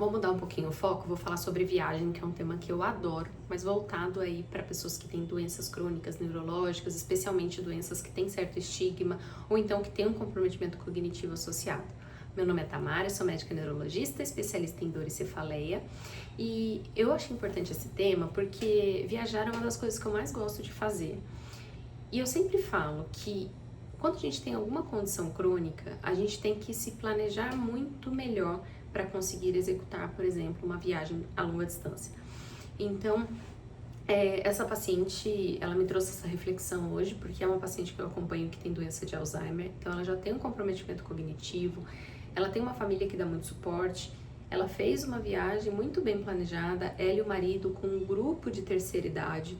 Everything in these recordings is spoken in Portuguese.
Vou mudar um pouquinho o foco, vou falar sobre viagem, que é um tema que eu adoro, mas voltado aí para pessoas que têm doenças crônicas neurológicas, especialmente doenças que têm certo estigma ou então que têm um comprometimento cognitivo associado. Meu nome é Tamara, sou médica neurologista, especialista em dor e cefaleia, e eu acho importante esse tema porque viajar é uma das coisas que eu mais gosto de fazer. E eu sempre falo que quando a gente tem alguma condição crônica, a gente tem que se planejar muito melhor para conseguir executar, por exemplo, uma viagem a longa distância. Então, essa paciente, ela me trouxe essa reflexão hoje, porque é uma paciente que eu acompanho que tem doença de Alzheimer, então ela já tem um comprometimento cognitivo, ela tem uma família que dá muito suporte, ela fez uma viagem muito bem planejada, ela e o marido com um grupo de terceira idade,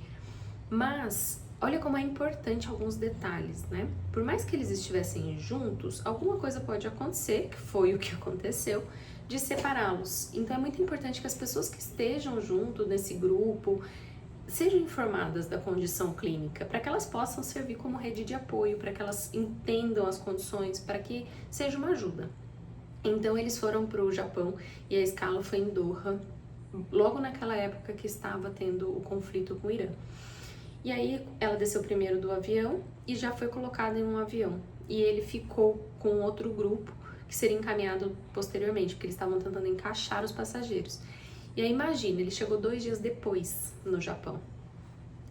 mas olha como é importante alguns detalhes, né? Por mais que eles estivessem juntos, alguma coisa pode acontecer, que foi o que aconteceu, de separá-los. Então é muito importante que as pessoas que estejam junto nesse grupo sejam informadas da condição clínica, para que elas possam servir como rede de apoio, para que elas entendam as condições, para que seja uma ajuda. Então eles foram para o Japão e a escala foi em Doha, logo naquela época que estava tendo o conflito com o Irã. E aí ela desceu primeiro do avião e já foi colocada em um avião. E ele ficou com outro grupo que seria encaminhado posteriormente, porque eles estavam tentando encaixar os passageiros. E aí imagina, ele chegou 2 dias depois no Japão,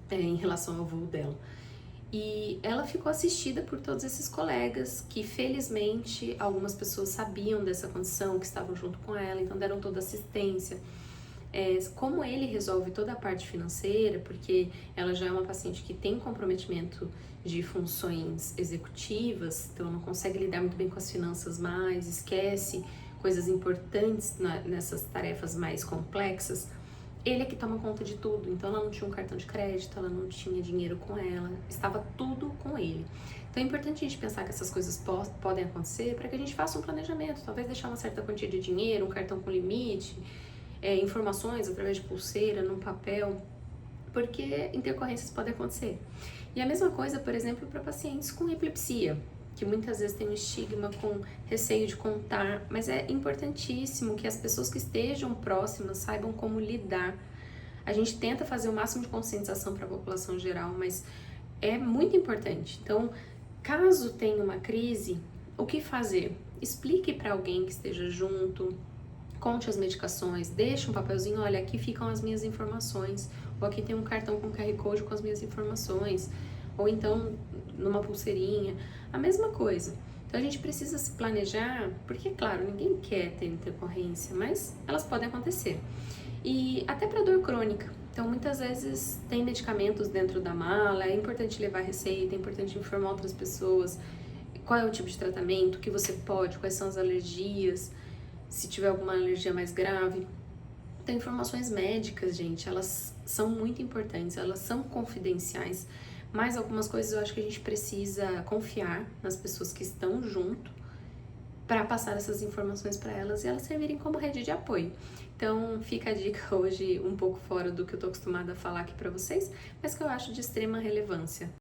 em relação ao voo dela. E ela ficou assistida por todos esses colegas que, felizmente, algumas pessoas sabiam dessa condição, que estavam junto com ela, então deram toda assistência. Como ele resolve toda a parte financeira, porque ela já é uma paciente que tem comprometimento de funções executivas, então não consegue lidar muito bem com as finanças mais, esquece coisas importantes nessas tarefas mais complexas, ele é que toma conta de tudo. Então ela não tinha um cartão de crédito, ela não tinha dinheiro com ela, estava tudo com ele. Então é importante a gente pensar que essas coisas podem acontecer para que a gente faça um planejamento, talvez deixar uma certa quantia de dinheiro, um cartão com limite, informações através de pulseira, num papel, porque intercorrências podem acontecer. E a mesma coisa, por exemplo, para pacientes com epilepsia, que muitas vezes tem um estigma com receio de contar, mas é importantíssimo que as pessoas que estejam próximas saibam como lidar. A gente tenta fazer o máximo de conscientização para a população geral, mas é muito importante. Então, caso tenha uma crise, o que fazer? Explique para alguém que esteja junto, conte as medicações, deixe um papelzinho, olha, aqui ficam as minhas informações, ou aqui tem um cartão com QR Code com as minhas informações, ou então numa pulseirinha, a mesma coisa. Então a gente precisa se planejar, porque claro, ninguém quer ter intercorrência, mas elas podem acontecer. E até para dor crônica, então muitas vezes tem medicamentos dentro da mala, é importante levar receita, é importante informar outras pessoas qual é o tipo de tratamento, o que você pode, quais são as alergias, se tiver alguma alergia mais grave. Então, informações médicas, gente, elas são muito importantes, elas são confidenciais, mas algumas coisas eu acho que a gente precisa confiar nas pessoas que estão junto para passar essas informações para elas e elas servirem como rede de apoio. Então, fica a dica hoje um pouco fora do que eu tô acostumada a falar aqui para vocês, mas que eu acho de extrema relevância.